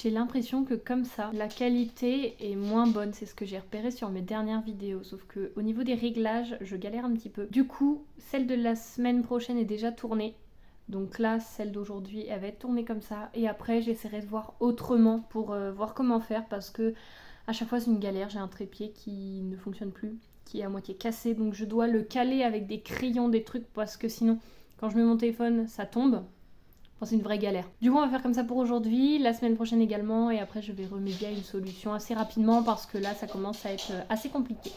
J'ai l'impression que comme ça, la qualité est moins bonne, c'est ce que j'ai repéré sur mes dernières vidéos, sauf que au niveau des réglages, je galère un petit peu. Du coup, celle de la semaine prochaine est déjà tournée, donc là, celle d'aujourd'hui, elle va être tournée comme ça, et après j'essaierai de voir autrement pour voir comment faire, parce que à chaque fois c'est une galère, j'ai un trépied qui ne fonctionne plus, qui est à moitié cassé, donc je dois le caler avec des crayons, des trucs, parce que sinon, quand je mets mon téléphone, ça tombe. Enfin, c'est une vraie galère. Du coup, on va faire comme ça pour aujourd'hui, la semaine prochaine également, et après je vais remédier à une solution assez rapidement parce que là, ça commence à être assez compliqué.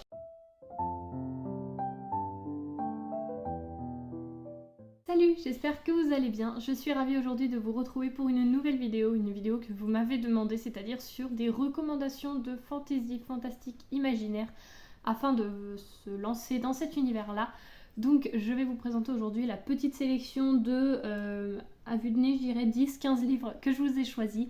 Salut, j'espère que vous allez bien. Je suis ravie aujourd'hui de vous retrouver pour une nouvelle vidéo, une vidéo que vous m'avez demandé, c'est-à-dire sur des recommandations de fantasy, fantastique, imaginaire, afin de se lancer dans cet univers-là. Donc je vais vous présenter aujourd'hui la petite sélection de, à vue de nez, je dirais 10-15 livres que je vous ai choisis.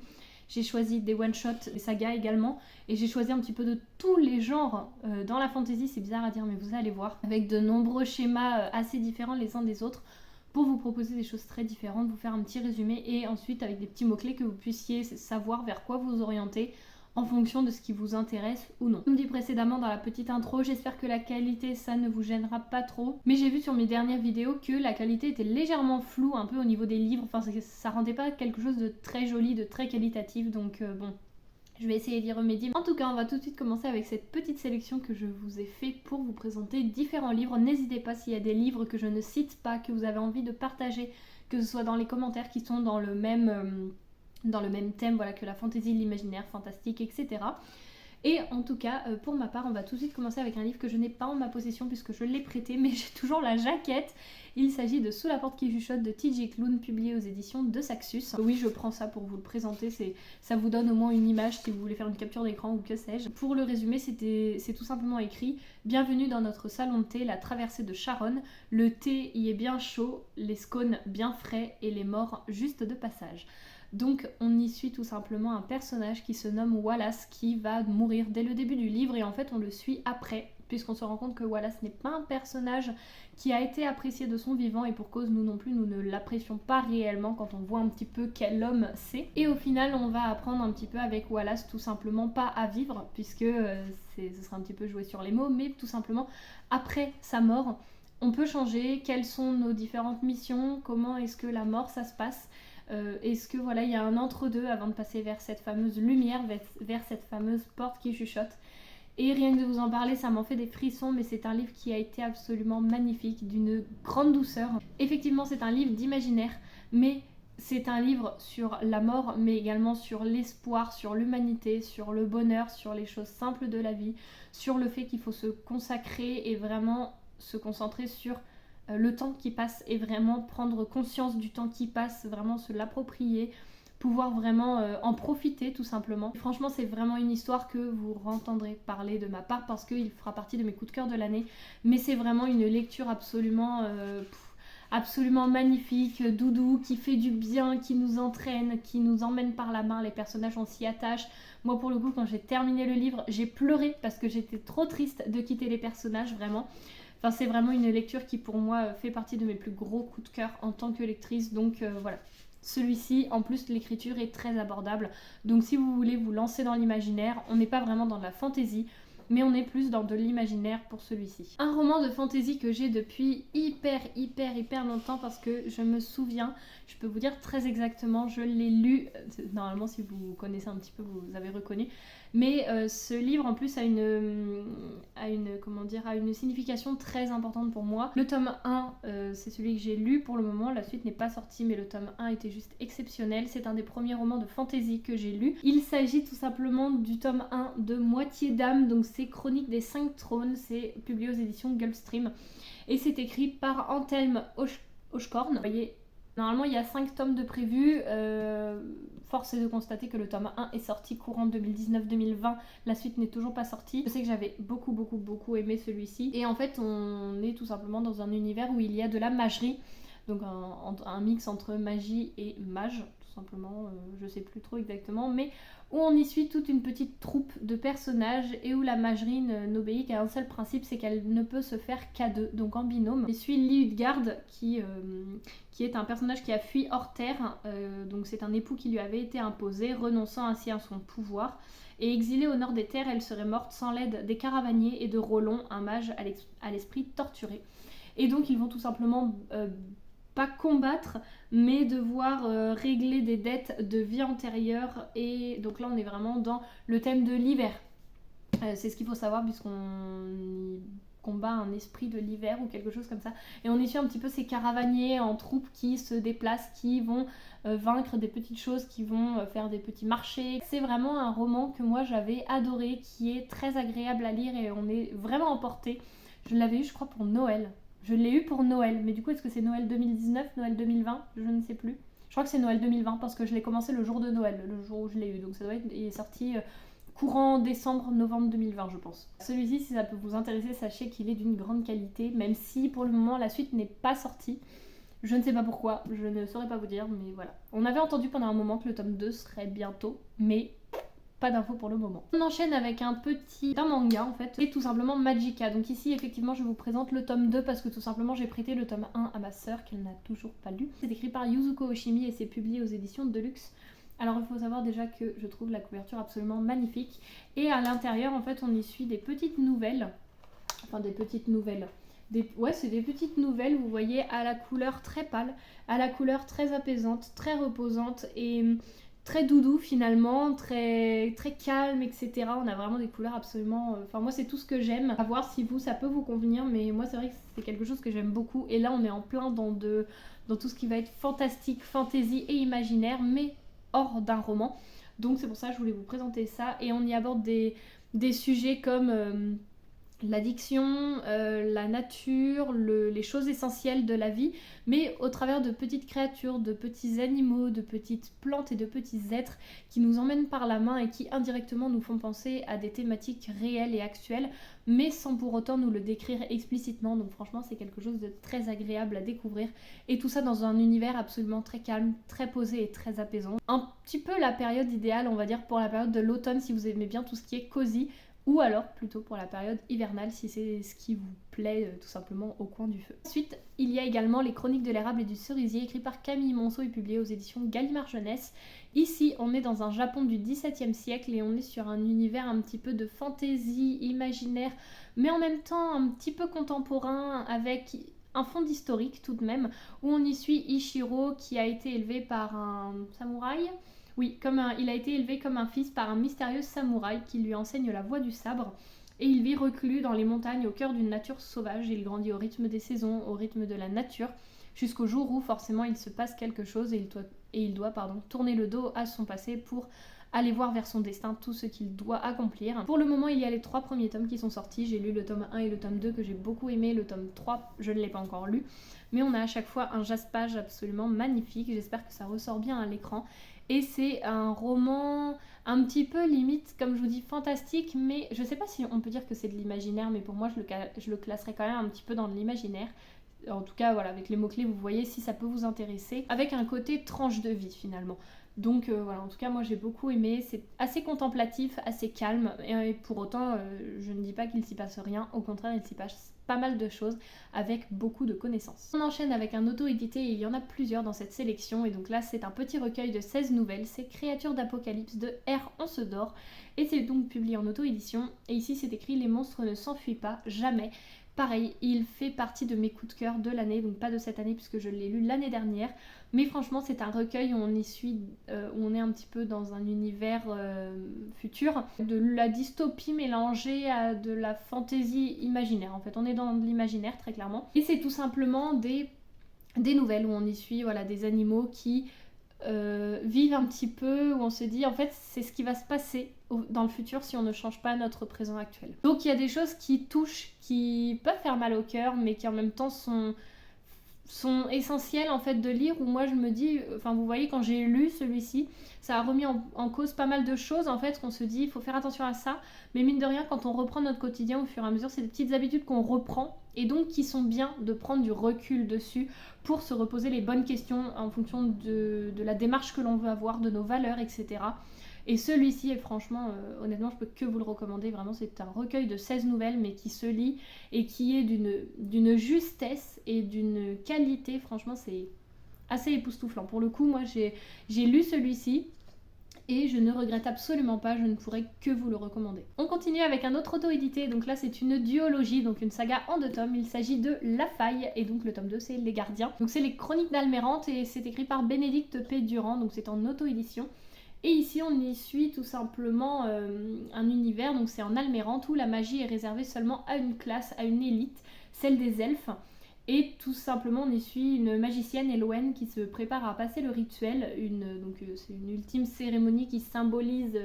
J'ai choisi des one-shots, des sagas également, et j'ai choisi un petit peu de tous les genres dans la fantasy, c'est bizarre à dire mais vous allez voir, avec de nombreux schémas assez différents les uns des autres, pour vous proposer des choses très différentes, vous faire un petit résumé, et ensuite avec des petits mots-clés que vous puissiez savoir vers quoi vous orienter, en fonction de ce qui vous intéresse ou non. Comme dit précédemment dans la petite intro, j'espère que la qualité ça ne vous gênera pas trop, mais j'ai vu sur mes dernières vidéos que la qualité était légèrement floue un peu au niveau des livres, enfin ça rendait pas quelque chose de très joli, de très qualitatif, donc bon, je vais essayer d'y remédier. En tout cas, on va tout de suite commencer avec cette petite sélection que je vous ai fait pour vous présenter différents livres. N'hésitez pas s'il y a des livres que je ne cite pas, que vous avez envie de partager, que ce soit dans les commentaires qui sont dans le même thème, voilà, que la fantaisie, l'imaginaire, fantastique, etc. Et en tout cas, pour ma part, on va tout de suite commencer avec un livre que je n'ai pas en ma possession puisque je l'ai prêté, mais j'ai toujours la jaquette. Il s'agit de Sous la porte qui chuchote de T.J. Klune, publié aux éditions de Saxus. Oui, je prends ça pour vous le présenter, ça vous donne au moins une image si vous voulez faire une capture d'écran ou que sais-je. Pour le résumer, c'est tout simplement écrit « Bienvenue dans notre salon de thé, la traversée de Sharon. Le thé y est bien chaud, les scones bien frais et les morts juste de passage. » Donc on y suit tout simplement un personnage qui se nomme Wallace qui va mourir dès le début du livre et en fait on le suit après puisqu'on se rend compte que Wallace n'est pas un personnage qui a été apprécié de son vivant et pour cause nous non plus nous ne l'apprécions pas réellement quand on voit un petit peu quel homme c'est. Et au final on va apprendre un petit peu avec Wallace tout simplement pas à vivre puisque ce sera un petit peu joué sur les mots mais tout simplement après sa mort on peut changer, quelles sont nos différentes missions, comment est-ce que la mort ça se passe. Est-ce que voilà, il y a un entre-deux avant de passer vers cette fameuse lumière, vers cette fameuse porte qui chuchote. Et rien que de vous en parler, ça m'en fait des frissons, mais c'est un livre qui a été absolument magnifique, d'une grande douceur. Effectivement, c'est un livre d'imaginaire, mais c'est un livre sur la mort, mais également sur l'espoir, sur l'humanité, sur le bonheur, sur les choses simples de la vie, sur le fait qu'il faut se consacrer et vraiment se concentrer sur le temps qui passe et vraiment prendre conscience du temps qui passe, vraiment se l'approprier, pouvoir vraiment en profiter tout simplement. Franchement c'est vraiment une histoire que vous entendrez parler de ma part parce qu'il fera partie de mes coups de cœur de l'année, mais c'est vraiment une lecture absolument magnifique, doudou, qui fait du bien, qui nous entraîne, qui nous emmène par la main, les personnages on s'y attache. Moi pour le coup quand j'ai terminé le livre j'ai pleuré parce que j'étais trop triste de quitter les personnages vraiment. Enfin, c'est vraiment une lecture qui pour moi fait partie de mes plus gros coups de cœur en tant que lectrice, donc voilà. Celui-ci, en plus l'écriture est très abordable, donc si vous voulez vous lancer dans l'imaginaire, on n'est pas vraiment dans de la fantaisie, mais on est plus dans de l'imaginaire pour celui-ci. Un roman de fantasy que j'ai depuis hyper longtemps parce que je me souviens, je peux vous dire très exactement, je l'ai lu, normalement si vous connaissez un petit peu vous avez reconnu, mais ce livre en plus a une signification très importante pour moi. Le tome 1, c'est celui que j'ai lu pour le moment, la suite n'est pas sortie mais le tome 1 était juste exceptionnel, c'est un des premiers romans de fantasy que j'ai lu. Il s'agit tout simplement du tome 1 de Moitié d'âme, donc c'est Chronique des 5 trônes, c'est publié aux éditions Gulfstream et c'est écrit par Antelme Hochkorn. Vous voyez, normalement il y a 5 tomes de prévus, force est de constater que le tome 1 est sorti courant 2019-2020, la suite n'est toujours pas sortie. Je sais que j'avais beaucoup aimé celui-ci et en fait on est tout simplement dans un univers où il y a de la magie. donc un mix entre magie et mage, tout simplement, je sais plus trop exactement, mais où on y suit toute une petite troupe de personnages et où la magerie n'obéit qu'à un seul principe, c'est qu'elle ne peut se faire qu'à deux, donc en binôme. On suit Liutgard qui est un personnage qui a fui hors terre, donc c'est un époux qui lui avait été imposé, renonçant ainsi à son pouvoir. Et exilée au nord des terres, elle serait morte sans l'aide des caravaniers et de Rollon, un mage à l'esprit torturé. Et donc ils vont tout simplement pas combattre, mais devoir régler des dettes de vie antérieure. Et donc là on est vraiment dans le thème de l'hiver. C'est ce qu'il faut savoir puisqu'on y combat un esprit de l'hiver ou quelque chose comme ça. Et on y suit un petit peu ces caravaniers en troupe qui se déplacent, qui vont vaincre des petites choses, qui vont faire des petits marchés. C'est vraiment un roman que moi j'avais adoré, qui est très agréable à lire et on est vraiment emporté. Je l'avais eu je crois pour Noël. Je l'ai eu pour Noël, mais du coup est-ce que c'est Noël 2019, Noël 2020 ? Je ne sais plus. Je crois que c'est Noël 2020 parce que je l'ai commencé le jour de Noël, le jour où je l'ai eu. Donc ça doit être, il est sorti courant décembre, novembre 2020 je pense. Celui-ci, si ça peut vous intéresser, sachez qu'il est d'une grande qualité, même si pour le moment la suite n'est pas sortie. Je ne sais pas pourquoi, je ne saurais pas vous dire, mais voilà. On avait entendu pendant un moment que le tome 2 serait bientôt, mais pas d'infos pour le moment. On enchaîne avec un manga en fait, et tout simplement Magica. Donc ici effectivement je vous présente le tome 2 parce que tout simplement j'ai prêté le tome 1 à ma sœur qu'elle n'a toujours pas lu. C'est écrit par Yuzuko Oshimi et c'est publié aux éditions Deluxe. Alors il faut savoir déjà que je trouve la couverture absolument magnifique et à l'intérieur en fait on y suit des petites nouvelles, enfin des petites nouvelles. Ouais, c'est des petites nouvelles, vous voyez, à la couleur très pâle, à la couleur très apaisante, très reposante et très doudou finalement, très, très calme, etc. On a vraiment des couleurs absolument... Enfin moi c'est tout ce que j'aime. À voir si vous, ça peut vous convenir, mais moi c'est vrai que c'est quelque chose que j'aime beaucoup. Et là on est en plein dans tout ce qui va être fantastique, fantasy et imaginaire, mais hors d'un roman. Donc c'est pour ça que je voulais vous présenter ça. Et on y aborde des sujets comme... l'addiction, la nature, les choses essentielles de la vie, mais au travers de petites créatures, de petits animaux, de petites plantes et de petits êtres qui nous emmènent par la main et qui indirectement nous font penser à des thématiques réelles et actuelles, mais sans pour autant nous le décrire explicitement. Donc franchement c'est quelque chose de très agréable à découvrir et tout ça dans un univers absolument très calme, très posé et très apaisant. Un petit peu la période idéale on va dire pour la période de l'automne si vous aimez bien tout ce qui est cosy, ou alors plutôt pour la période hivernale si c'est ce qui vous plaît tout simplement au coin du feu. Ensuite, il y a également les Chroniques de l'érable et du cerisier écrit par Camille Monceau et publié aux éditions Gallimard Jeunesse. Ici, on est dans un Japon du XVIIe siècle et on est sur un univers un petit peu de fantaisie, imaginaire, mais en même temps un petit peu contemporain avec un fond d'historique tout de même, où on y suit Ichiro qui a été élevé par un samouraï. Oui, il a été élevé comme un fils par un mystérieux samouraï qui lui enseigne la voie du sabre et il vit reclus dans les montagnes au cœur d'une nature sauvage. Il grandit au rythme des saisons, au rythme de la nature, jusqu'au jour où forcément il se passe quelque chose et il doit tourner le dos à son passé pour aller voir vers son destin tout ce qu'il doit accomplir. Pour le moment, il y a les 3 premiers tomes qui sont sortis. J'ai lu le tome 1 et le tome 2 que j'ai beaucoup aimé. Le tome 3, je ne l'ai pas encore lu. Mais on a à chaque fois un jaspage absolument magnifique. J'espère que ça ressort bien à l'écran. Et c'est un roman un petit peu limite, comme je vous dis, fantastique. Mais je sais pas si on peut dire que c'est de l'imaginaire. Mais pour moi, je le classerais quand même un petit peu dans de l'imaginaire. En tout cas, voilà, avec les mots-clés, vous voyez si ça peut vous intéresser. Avec un côté tranche de vie finalement. Donc voilà, en tout cas moi j'ai beaucoup aimé, c'est assez contemplatif, assez calme et pour autant je ne dis pas qu'il s'y passe rien, au contraire il s'y passe pas mal de choses avec beaucoup de connaissances. On enchaîne avec un auto-édité et il y en a plusieurs dans cette sélection et donc là c'est un petit recueil de 16 nouvelles, c'est Créatures d'Apocalypse de R. On se dort et c'est donc publié en auto-édition et ici c'est écrit Les monstres ne s'enfuient pas, jamais. Pareil, il fait partie de mes coups de cœur de l'année, donc pas de cette année puisque je l'ai lu l'année dernière. Mais franchement, c'est un recueil où on y suit, où on est un petit peu dans un univers futur, de la dystopie mélangée à de la fantaisie imaginaire. En fait, on est dans de l'imaginaire très clairement. Et c'est tout simplement des nouvelles où on y suit des animaux qui vivent un petit peu, où on se dit en fait c'est ce qui va se passer dans le futur si on ne change pas notre présent actuel. Donc il y a des choses qui touchent, qui peuvent faire mal au cœur mais qui en même temps sont essentielles en fait de lire, où moi je me dis, enfin vous voyez quand j'ai lu celui-ci ça a remis en cause pas mal de choses en fait, qu'on se dit il faut faire attention à ça, mais mine de rien quand on reprend notre quotidien au fur et à mesure c'est des petites habitudes qu'on reprend et donc qui sont bien de prendre du recul dessus pour se reposer les bonnes questions en fonction de la démarche que l'on veut avoir, de nos valeurs, etc. Et celui-ci est franchement, honnêtement, je peux que vous le recommander. Vraiment, c'est un recueil de 16 nouvelles, mais qui se lit et qui est d'une justesse et d'une qualité. Franchement, c'est assez époustouflant. Pour le coup, moi, j'ai lu celui-ci et je ne regrette absolument pas, je ne pourrais que vous le recommander. On continue avec un autre auto-édité, donc là c'est une duologie, donc une saga en 2 tomes. Il s'agit de La Faille, et donc le tome 2 c'est Les Gardiens. Donc c'est les Chroniques d'Almérante, et c'est écrit par Bénédicte P. Durand, donc c'est en auto-édition. Et ici on y suit tout simplement un univers, donc c'est en Almérante, où la magie est réservée seulement à une classe, à une élite, celle des elfes. Et tout simplement on y suit une magicienne, Elowen, qui se prépare à passer le rituel, c'est une ultime cérémonie qui symbolise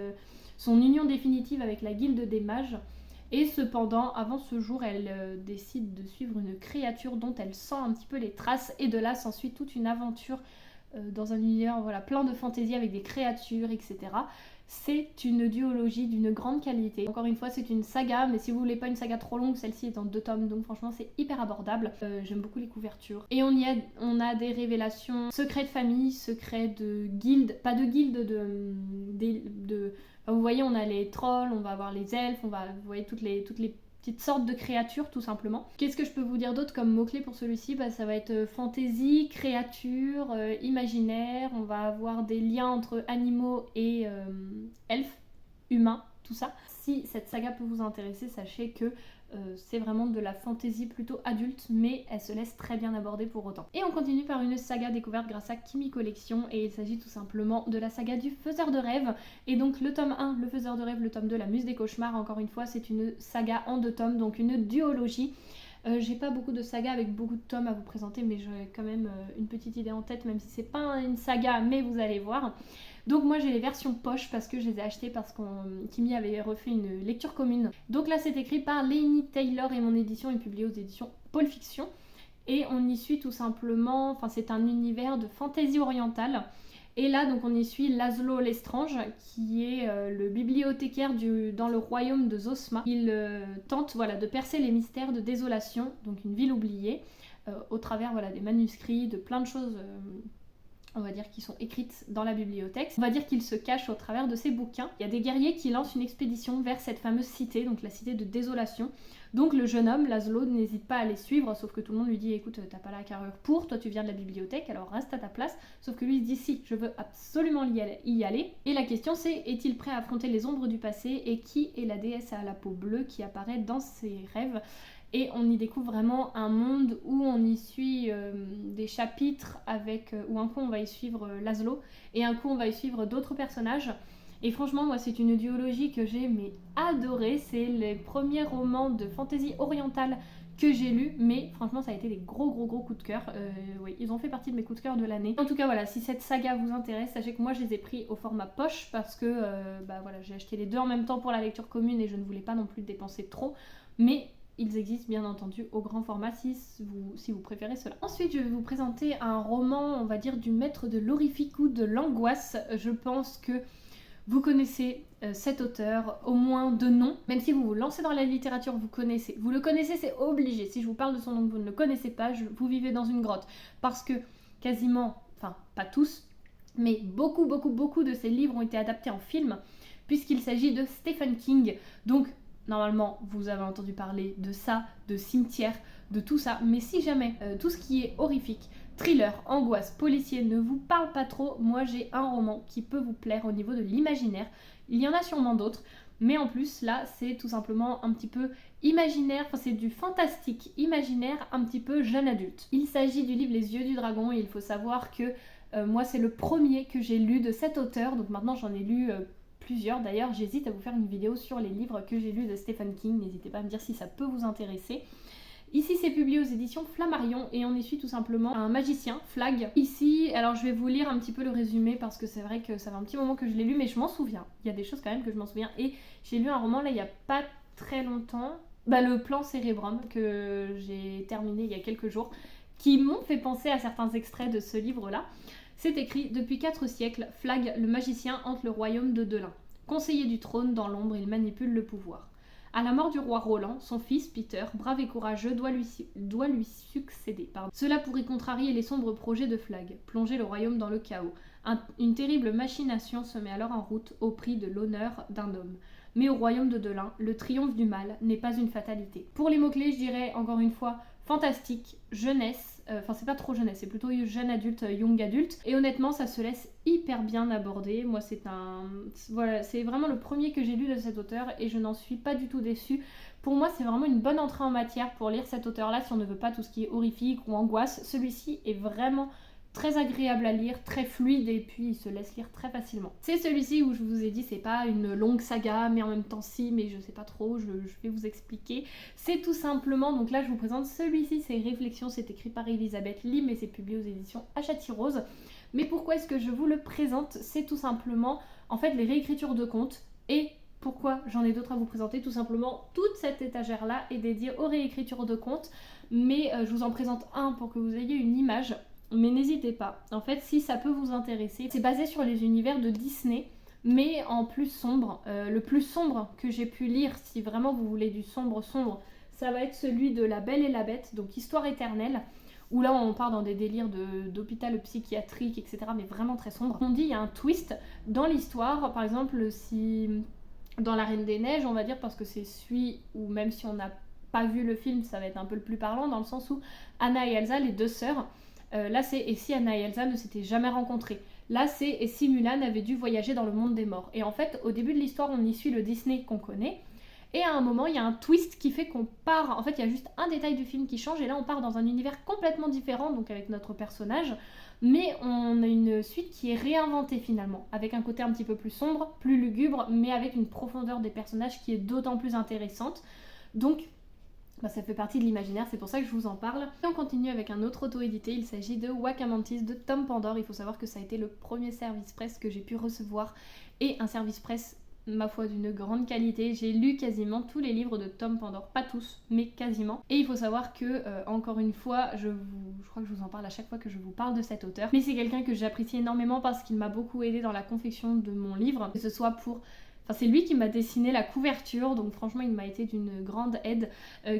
son union définitive avec la guilde des mages. Et cependant, avant ce jour, elle décide de suivre une créature dont elle sent un petit peu les traces, et de là s'ensuit toute une aventure dans un univers plein de fantaisie avec des créatures, etc. C'est une duologie d'une grande qualité. Encore une fois, c'est une saga, mais si vous voulez pas une saga trop longue, celle-ci est en 2 tomes, donc franchement c'est hyper abordable. J'aime beaucoup les couvertures. Et on a des révélations, secrets de famille, secrets de guildes, pas de guildes, vous voyez, on a les trolls, on va avoir les elfes, vous voyez toutes les petites sortes de créatures tout simplement. Qu'est-ce que je peux vous dire d'autre comme mot-clé pour celui-ci? Ça va être fantaisie, créature, imaginaire, on va avoir des liens entre animaux et elfes, humains, tout ça. Si cette saga peut vous intéresser, sachez que c'est vraiment de la fantaisie plutôt adulte, mais elle se laisse très bien aborder pour autant. Et on continue par une saga découverte grâce à Kimi Collection, et il s'agit tout simplement de la saga du Faiseur de Rêves. Et donc le tome 1, le Faiseur de Rêves, le tome 2, la Muse des Cauchemars, encore une fois c'est une saga en 2 tomes, donc une duologie. J'ai pas beaucoup de sagas avec beaucoup de tomes à vous présenter, mais j'ai quand même une petite idée en tête, même si c'est pas une saga, mais vous allez voir. Donc moi j'ai les versions poche parce que je les ai achetées parce Kimi avait refait une lecture commune. Donc là c'est écrit par Laini Taylor et mon édition est publiée aux éditions Pôle Fiction. Et on y suit tout simplement, c'est un univers de fantaisie orientale. Et là, donc, on y suit Laszlo Lestrange, qui est le bibliothécaire dans le royaume de Zosma. Il tente de percer les mystères de Désolation, donc une ville oubliée, au travers des manuscrits, de plein de choses, on va dire, qui sont écrites dans la bibliothèque. On va dire qu'il se cache au travers de ces bouquins. Il y a des guerriers qui lancent une expédition vers cette fameuse cité, donc la cité de Désolation. Donc le jeune homme, Laszlo, n'hésite pas à les suivre, sauf que tout le monde lui dit écoute, t'as pas la carrure pour, toi tu viens de la bibliothèque, alors reste à ta place. Sauf que lui il se dit si, je veux absolument y aller. Et la question c'est, est-il prêt à affronter les ombres du passé, et qui est la déesse à la peau bleue qui apparaît dans ses rêves? Et on y découvre vraiment un monde où on y suit des chapitres où un coup on va y suivre Laszlo, et un coup on va y suivre d'autres personnages. Et franchement, moi, c'est une duologie que j'ai adorée. C'est les premiers romans de fantaisie orientale que j'ai lus, mais franchement, ça a été des gros coups de cœur. Oui, ils ont fait partie de mes coups de cœur de l'année. En tout cas, voilà, si cette saga vous intéresse, sachez que moi, je les ai pris au format poche parce que, j'ai acheté les deux en même temps pour la lecture commune et je ne voulais pas non plus dépenser trop. Mais ils existent bien entendu au grand format si vous préférez cela. Ensuite, je vais vous présenter un roman, on va dire, du maître de l'horrifique ou de l'angoisse. Je pense que vous connaissez cet auteur, au moins de nom. Même si vous vous lancez dans la littérature, vous le connaissez, c'est obligé. Si je vous parle de son nom, vous ne le connaissez pas, vous vivez dans une grotte. Parce que quasiment, pas tous, mais beaucoup de ses livres ont été adaptés en film, puisqu'il s'agit de Stephen King. Donc, normalement, vous avez entendu parler de ça, de Cimetière, de tout ça. Mais si jamais tout ce qui est horrifique, thriller, angoisse, policier ne vous parle pas trop, moi j'ai un roman qui peut vous plaire au niveau de l'imaginaire. Il y en a sûrement d'autres, mais en plus là c'est tout simplement un petit peu imaginaire, c'est du fantastique imaginaire un petit peu jeune adulte. Il s'agit du livre Les Yeux du Dragon, et il faut savoir que moi c'est le premier que j'ai lu de cet auteur, donc maintenant j'en ai lu plusieurs. D'ailleurs j'hésite à vous faire une vidéo sur les livres que j'ai lus de Stephen King, n'hésitez pas à me dire si ça peut vous intéresser. Ici c'est publié aux éditions Flammarion et on y suit tout simplement un magicien, Flag. Ici, alors je vais vous lire un petit peu le résumé parce que c'est vrai que ça fait un petit moment que je l'ai lu, mais je m'en souviens. Il y a des choses quand même que je m'en souviens, et j'ai lu un roman là il y a pas très longtemps, le plan Cérébrum, que j'ai terminé il y a quelques jours, qui m'ont fait penser à certains extraits de ce livre là. C'est écrit: depuis 4 siècles, Flag le magicien hante le royaume de Delin. Conseiller du trône dans l'ombre, il manipule le pouvoir. À la mort du roi Roland, son fils Peter, brave et courageux, doit lui succéder. Cela pourrait contrarier les sombres projets de Flag, plonger le royaume dans le chaos. Une terrible machination se met alors en route au prix de l'honneur d'un homme. Mais au royaume de Delin, le triomphe du mal n'est pas une fatalité. Pour les mots-clés, je dirais encore une fois fantastique, jeunesse, enfin c'est pas trop jeunesse, c'est plutôt jeune adulte, young adulte, et honnêtement ça se laisse hyper bien aborder. Moi voilà, c'est vraiment le premier que j'ai lu de cet auteur et je n'en suis pas du tout déçue. Pour moi c'est vraiment une bonne entrée en matière pour lire cet auteur là si on ne veut pas tout ce qui est horrifique ou angoisse. Celui-ci est vraiment très agréable à lire, très fluide et puis il se laisse lire très facilement. C'est celui-ci où je vous ai dit c'est pas une longue saga mais en même temps si, mais je sais pas trop, je vais vous expliquer. C'est tout simplement, donc là je vous présente celui-ci, c'est Réflexions, c'est écrit par Elisabeth Lim et c'est publié aux éditions Hachette Rose. Mais pourquoi est-ce que je vous le présente? C'est tout simplement en fait les réécritures de contes. Et pourquoi j'en ai d'autres à vous présenter? Tout simplement toute cette étagère là est dédiée aux réécritures de contes, mais je vous en présente un pour que vous ayez une image. Mais n'hésitez pas, en fait si ça peut vous intéresser, c'est basé sur les univers de Disney, mais en plus sombre. Le plus sombre que j'ai pu lire, si vraiment vous voulez du sombre, ça va être celui de La Belle et la Bête, donc Histoire éternelle, où là on part dans des délires d'hôpital psychiatrique, etc., mais vraiment très sombre. On dit il y a un twist dans l'histoire, par exemple si dans La Reine des Neiges, on va dire, parce que c'est celui où même si on n'a pas vu le film, ça va être un peu le plus parlant, dans le sens où Anna et Elsa, les deux sœurs, là c'est et si Anna et Elsa ne s'étaient jamais rencontrées. Là c'est et si Mulan avait dû voyager dans le monde des morts. Et en fait au début de l'histoire on y suit le Disney qu'on connaît. Et à un moment il y a un twist qui fait qu'on part, en fait il y a juste un détail du film qui change et là on part dans un univers complètement différent, donc avec notre personnage. Mais on a une suite qui est réinventée finalement, avec un côté un petit peu plus sombre, plus lugubre, mais avec une profondeur des personnages qui est d'autant plus intéressante. Donc ça fait partie de l'imaginaire, c'est pour ça que je vous en parle. Et on continue avec un autre auto-édité, il s'agit de Wakamantis de Tom Pandore. Il faut savoir que ça a été le premier service presse que j'ai pu recevoir et un service presse, ma foi, d'une grande qualité. J'ai lu quasiment tous les livres de Tom Pandore, pas tous, mais quasiment. Et il faut savoir que, encore une fois, je crois que je vous en parle à chaque fois que je vous parle de cet auteur, mais c'est quelqu'un que j'apprécie énormément parce qu'il m'a beaucoup aidé dans la confection de mon livre, que ce soit pour... Enfin, c'est lui qui m'a dessiné la couverture, donc franchement il m'a été d'une grande aide,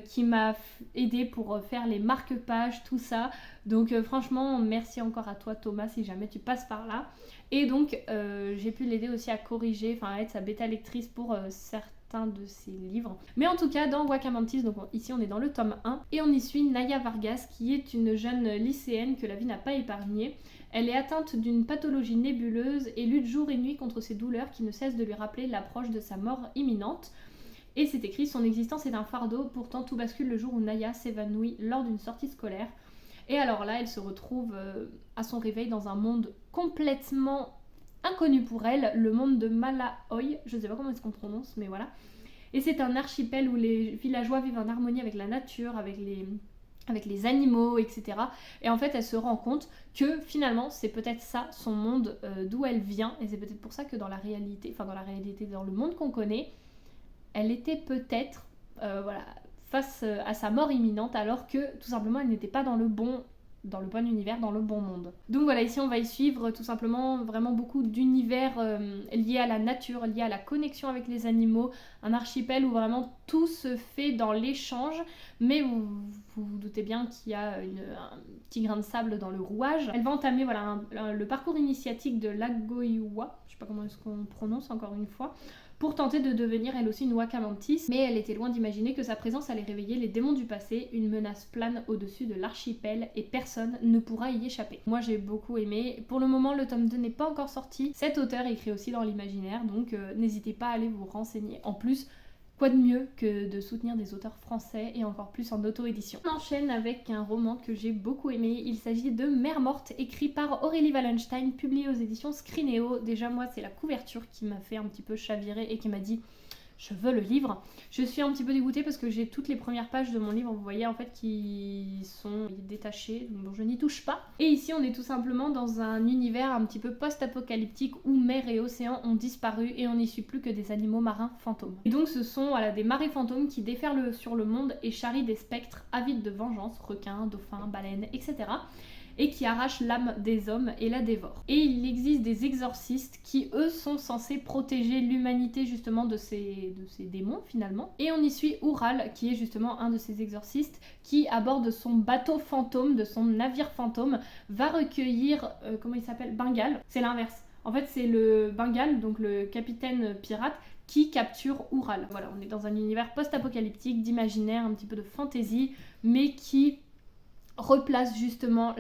qui m'a aidé pour faire les marque-pages, tout ça. Donc franchement merci encore à toi Thomas si jamais tu passes par là. Et donc j'ai pu l'aider aussi à corriger, enfin à être sa bêta lectrice pour certains de ses livres. Mais en tout cas dans Wakamantis, donc ici on est dans le tome 1 et on y suit Naya Vargas qui est une jeune lycéenne que la vie n'a pas épargnée. Elle est atteinte d'une pathologie nébuleuse et lutte jour et nuit contre ses douleurs qui ne cessent de lui rappeler l'approche de sa mort imminente. Et c'est écrit, son existence est un fardeau, pourtant tout bascule le jour où Naya s'évanouit lors d'une sortie scolaire. Et alors là, elle se retrouve à son réveil dans un monde complètement inconnu pour elle, le monde de Malaoi, je ne sais pas comment est-ce qu'on prononce, mais voilà. Et c'est un archipel où les villageois vivent en harmonie avec la nature, avec les animaux, etc. Et en fait, elle se rend compte que finalement, c'est peut-être ça, son monde d'où elle vient. Et c'est peut-être pour ça que dans la réalité, dans le monde qu'on connaît, elle était peut-être face à sa mort imminente, alors que tout simplement, elle n'était pas dans le bon univers, dans le bon monde. Donc voilà, ici on va y suivre tout simplement vraiment beaucoup d'univers liés à la nature, liés à la connexion avec les animaux, un archipel où vraiment tout se fait dans l'échange, mais vous vous doutez bien qu'il y a un petit grain de sable dans le rouage. Elle va entamer le parcours initiatique de l'Agoiwa, je sais pas comment est-ce qu'on prononce encore une fois, pour tenter de devenir elle aussi une Wakamantis, mais elle était loin d'imaginer que sa présence allait réveiller les démons du passé. Une menace plane au-dessus de l'archipel et personne ne pourra y échapper. Moi j'ai beaucoup aimé. Pour le moment le tome 2 n'est pas encore sorti. Cet auteur écrit aussi dans l'imaginaire, donc n'hésitez pas à aller vous renseigner. En plus, quoi de mieux que de soutenir des auteurs français et encore plus en auto-édition. On enchaîne avec un roman que j'ai beaucoup aimé. Il s'agit de Mère morte, écrit par Aurélie Wallenstein, publié aux éditions Scrinéo. Déjà moi c'est la couverture qui m'a fait un petit peu chavirer et qui m'a dit je veux le livre. Je suis un petit peu dégoûtée parce que j'ai toutes les premières pages de mon livre, vous voyez en fait, qui sont détachées, donc bon, je n'y touche pas. Et ici on est tout simplement dans un univers un petit peu post-apocalyptique où mer et océan ont disparu et on n'y suit plus que des animaux marins fantômes. Et donc ce sont des marées fantômes qui déferlent sur le monde et charrient des spectres avides de vengeance, requins, dauphins, baleines, etc. et qui arrache l'âme des hommes et la dévore. Et il existe des exorcistes qui eux sont censés protéger l'humanité justement de ces démons finalement. Et on y suit Ural qui est justement un de ces exorcistes qui à bord de son bateau fantôme, de son navire fantôme, va recueillir, comment il s'appelle, Bengal. C'est l'inverse. En fait c'est le Bengal, donc le capitaine pirate, qui capture Ural. Voilà, on est dans un univers post-apocalyptique, d'imaginaire, un petit peu de fantasy, mais qui replace justement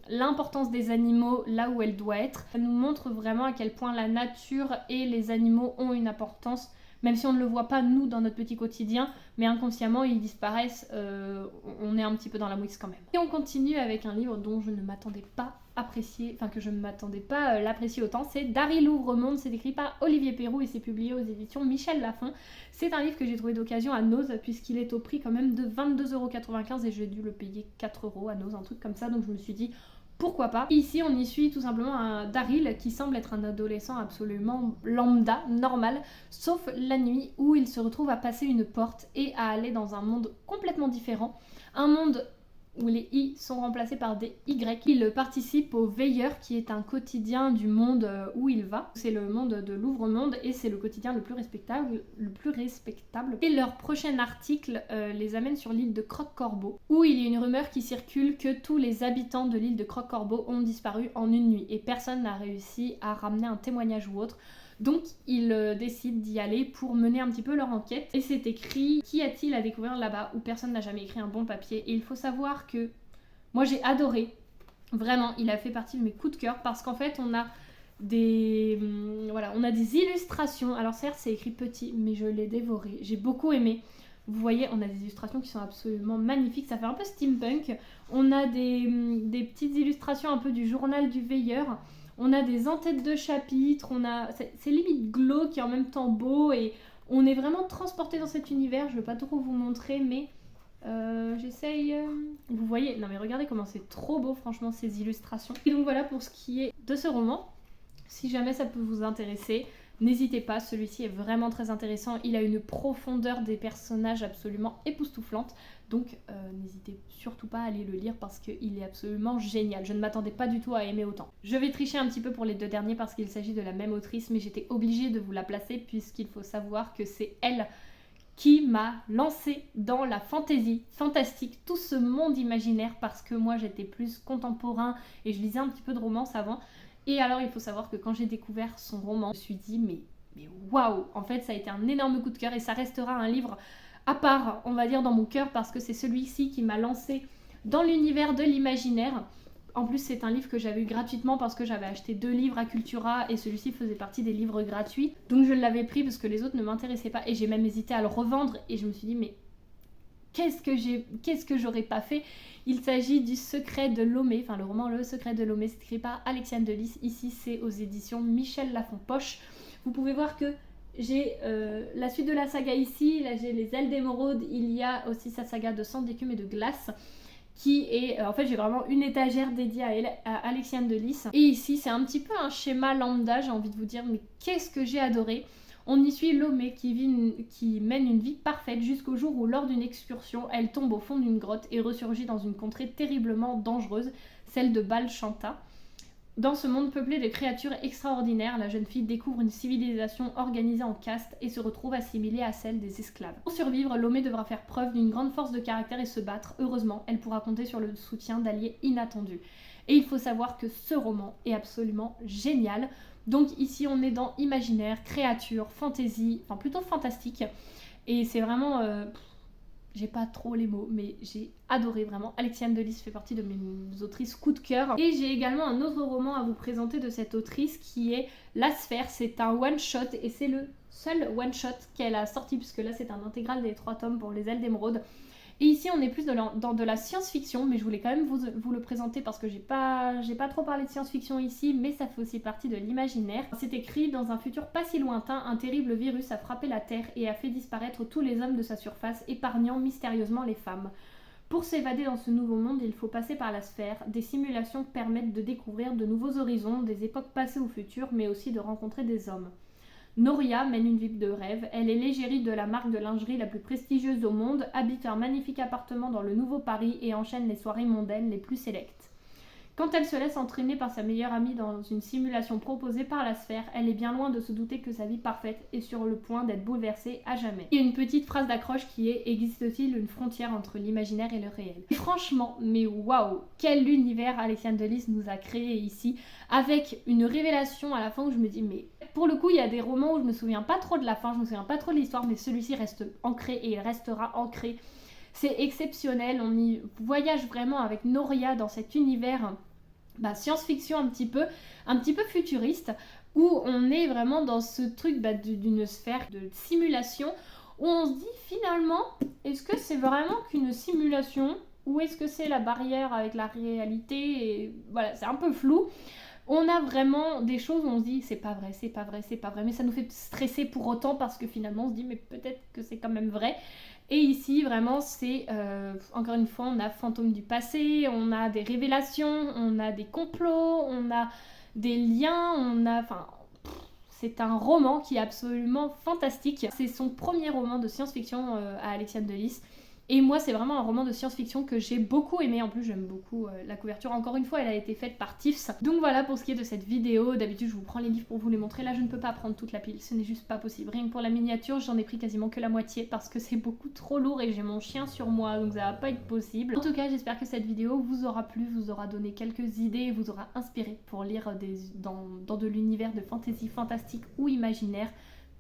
l'importance des animaux là où elle doit être. Ça nous montre vraiment à quel point la nature et les animaux ont une importance, même si on ne le voit pas nous dans notre petit quotidien, mais inconsciemment ils disparaissent, on est un petit peu dans la mouise quand même. Et on continue avec un livre dont je ne m'attendais pas l'apprécier autant, c'est Daryl Ouvre-Monde, c'est écrit par Olivier Perrou et c'est publié aux éditions Michel Lafon. C'est un livre que j'ai trouvé d'occasion à Noz puisqu'il est au prix quand même de 22,95€ et j'ai dû le payer 4€ à Noz, un truc comme ça, donc je me suis dit pourquoi pas. Et ici on y suit tout simplement un Daryl qui semble être un adolescent absolument lambda, normal, sauf la nuit où il se retrouve à passer une porte et à aller dans un monde complètement différent, un monde où les I sont remplacés par des Y. Il participe au Veilleur qui est un quotidien du monde où il va. C'est le monde de l'ouvre-monde et c'est le quotidien le plus respectable. Et leur prochain article les amène sur l'île de Croque-Corbeau où il y a une rumeur qui circule que tous les habitants de l'île de Croque-Corbeau ont disparu en une nuit et personne n'a réussi à ramener un témoignage ou autre. Donc ils décident d'y aller pour mener un petit peu leur enquête. Et c'est écrit « Qu'y a-t-il à découvrir là-bas ?» où personne n'a jamais écrit un bon papier. Et il faut savoir que moi j'ai adoré. Vraiment, il a fait partie de mes coups de cœur parce qu'en fait on a des illustrations. Alors certes c'est écrit petit mais je l'ai dévoré. J'ai beaucoup aimé. Vous voyez, on a des illustrations qui sont absolument magnifiques. Ça fait un peu steampunk. On a des petites illustrations un peu du journal du veilleur. On a des en-têtes de chapitres, c'est limite glauque et en même temps beau et on est vraiment transporté dans cet univers. Je ne vais pas trop vous montrer mais j'essaye. Vous voyez, non mais regardez comment c'est trop beau franchement ces illustrations. Et donc voilà pour ce qui est de ce roman. Si jamais ça peut vous intéresser, n'hésitez pas, celui-ci est vraiment très intéressant. Il a une profondeur des personnages absolument époustouflante. Donc n'hésitez surtout pas à aller le lire parce qu'il est absolument génial. Je ne m'attendais pas du tout à aimer autant. Je vais tricher un petit peu pour les deux derniers parce qu'il s'agit de la même autrice, mais j'étais obligée de vous la placer puisqu'il faut savoir que c'est elle qui m'a lancée dans la fantasy, fantastique, tout ce monde imaginaire parce que moi j'étais plus contemporain et je lisais un petit peu de romance avant. Et alors il faut savoir que quand j'ai découvert son roman, je me suis dit mais waouh, en fait ça a été un énorme coup de cœur et ça restera un livre à part, on va dire, dans mon cœur parce que c'est celui-ci qui m'a lancée dans l'univers de l'imaginaire. En plus c'est un livre que j'avais eu gratuitement parce que j'avais acheté 2 livres à Cultura et celui-ci faisait partie des livres gratuits. Donc je l'avais pris parce que les autres ne m'intéressaient pas et j'ai même hésité à le revendre et je me suis dit mais qu'est-ce que j'aurais pas fait. Il s'agit du Secret de Lomé, enfin le roman Le Secret de Lomé, c'est écrit par Alexiane Delis. Ici c'est aux éditions Michel Lafon Poche. Vous pouvez voir que j'ai la suite de la saga ici, là j'ai les ailes d'émeraude, il y a aussi sa saga de sang d'écume et de glace qui est, en fait j'ai vraiment une étagère dédiée à Alexiane Delis. Et ici c'est un petit peu un schéma lambda, j'ai envie de vous dire, mais qu'est-ce que j'ai adoré. On y suit Lomé qui mène une vie parfaite jusqu'au jour où lors d'une excursion, elle tombe au fond d'une grotte et ressurgit dans une contrée terriblement dangereuse, celle de Balchanta. Dans ce monde peuplé de créatures extraordinaires, la jeune fille découvre une civilisation organisée en castes et se retrouve assimilée à celle des esclaves. Pour survivre, Lomé devra faire preuve d'une grande force de caractère et se battre. Heureusement, elle pourra compter sur le soutien d'alliés inattendus. Et il faut savoir que ce roman est absolument génial. Donc ici on est dans imaginaire, créature, fantasy, enfin plutôt fantastique. Et c'est vraiment... j'ai pas trop les mots, mais j'ai adoré vraiment. Alexiane Delis fait partie de mes autrices coup de cœur. Et j'ai également un autre roman à vous présenter de cette autrice qui est La Sphère. C'est un one-shot et c'est le seul one-shot qu'elle a sorti puisque là c'est un intégral des 3 tomes pour les ailes d'émeraude. Et ici on est plus dans de la science-fiction, mais je voulais quand même vous le présenter parce que j'ai pas trop parlé de science-fiction ici, mais ça fait aussi partie de l'imaginaire. C'est écrit dans un futur pas si lointain, un terrible virus a frappé la Terre et a fait disparaître tous les hommes de sa surface, épargnant mystérieusement les femmes. Pour s'évader dans ce nouveau monde, il faut passer par la sphère. Des simulations permettent de découvrir de nouveaux horizons, des époques passées ou futures, mais aussi de rencontrer des hommes. Noria mène une vie de rêve. Elle est l'égérie de la marque de lingerie la plus prestigieuse au monde, habite un magnifique appartement dans le Nouveau Paris et enchaîne les soirées mondaines les plus sélectes. Quand elle se laisse entraîner par sa meilleure amie dans une simulation proposée par la sphère, elle est bien loin de se douter que sa vie parfaite est sur le point d'être bouleversée à jamais. Il y a une petite phrase d'accroche qui est « Existe-t-il une frontière entre l'imaginaire et le réel ?» Franchement, mais waouh, quel univers Alexiane Delis nous a créé ici, avec une révélation à la fin où je me dis mais pour le coup il y a des romans où je me souviens pas trop de la fin, je me souviens pas trop de l'histoire, mais celui-ci reste ancré et il restera ancré. C'est exceptionnel, on y voyage vraiment avec Noria dans cet univers science-fiction un petit peu futuriste, où on est vraiment dans ce truc d'une sphère de simulation, où on se dit finalement, est-ce que c'est vraiment qu'une simulation, ou est-ce que c'est la barrière avec la réalité, et voilà, c'est un peu flou. On a vraiment des choses où on se dit c'est pas vrai, c'est pas vrai, c'est pas vrai, mais ça nous fait stresser pour autant parce que finalement on se dit mais peut-être que c'est quand même vrai. Et ici vraiment c'est, encore une fois on a fantômes du passé, on a des révélations, on a des complots, on a des liens, c'est un roman qui est absolument fantastique. C'est son premier roman de science-fiction à Alexiane Delis. Et moi, c'est vraiment un roman de science-fiction que j'ai beaucoup aimé. En plus, j'aime beaucoup la couverture. Encore une fois, elle a été faite par Tiffs. Donc voilà pour ce qui est de cette vidéo. D'habitude, je vous prends les livres pour vous les montrer. Là, je ne peux pas prendre toute la pile. Ce n'est juste pas possible. Rien que pour la miniature, j'en ai pris quasiment que la moitié parce que c'est beaucoup trop lourd et j'ai mon chien sur moi. Donc ça va pas être possible. En tout cas, j'espère que cette vidéo vous aura plu, vous aura donné quelques idées et vous aura inspiré pour lire dans de l'univers de fantasy fantastique ou imaginaire,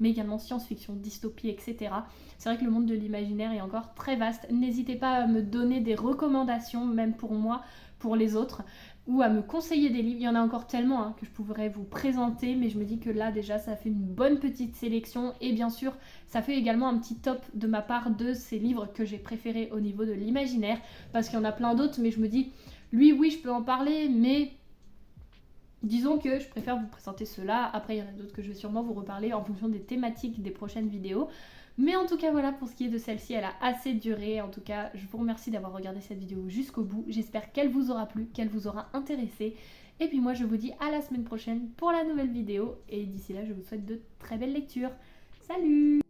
mais également science-fiction, dystopie, etc. C'est vrai que le monde de l'imaginaire est encore très vaste. N'hésitez pas à me donner des recommandations, même pour moi, pour les autres, ou à me conseiller des livres. Il y en a encore tellement que je pourrais vous présenter, mais je me dis que là déjà ça fait une bonne petite sélection, et bien sûr ça fait également un petit top de ma part de ces livres que j'ai préférés au niveau de l'imaginaire, parce qu'il y en a plein d'autres, mais je me dis, lui oui je peux en parler, mais disons que je préfère vous présenter ceux-là. Après, il y en a d'autres que je vais sûrement vous reparler en fonction des thématiques des prochaines vidéos. Mais en tout cas, voilà, pour ce qui est de celle-ci, elle a assez duré. En tout cas, je vous remercie d'avoir regardé cette vidéo jusqu'au bout. J'espère qu'elle vous aura plu, qu'elle vous aura intéressé. Et puis moi, je vous dis à la semaine prochaine pour la nouvelle vidéo. Et d'ici là, je vous souhaite de très belles lectures. Salut!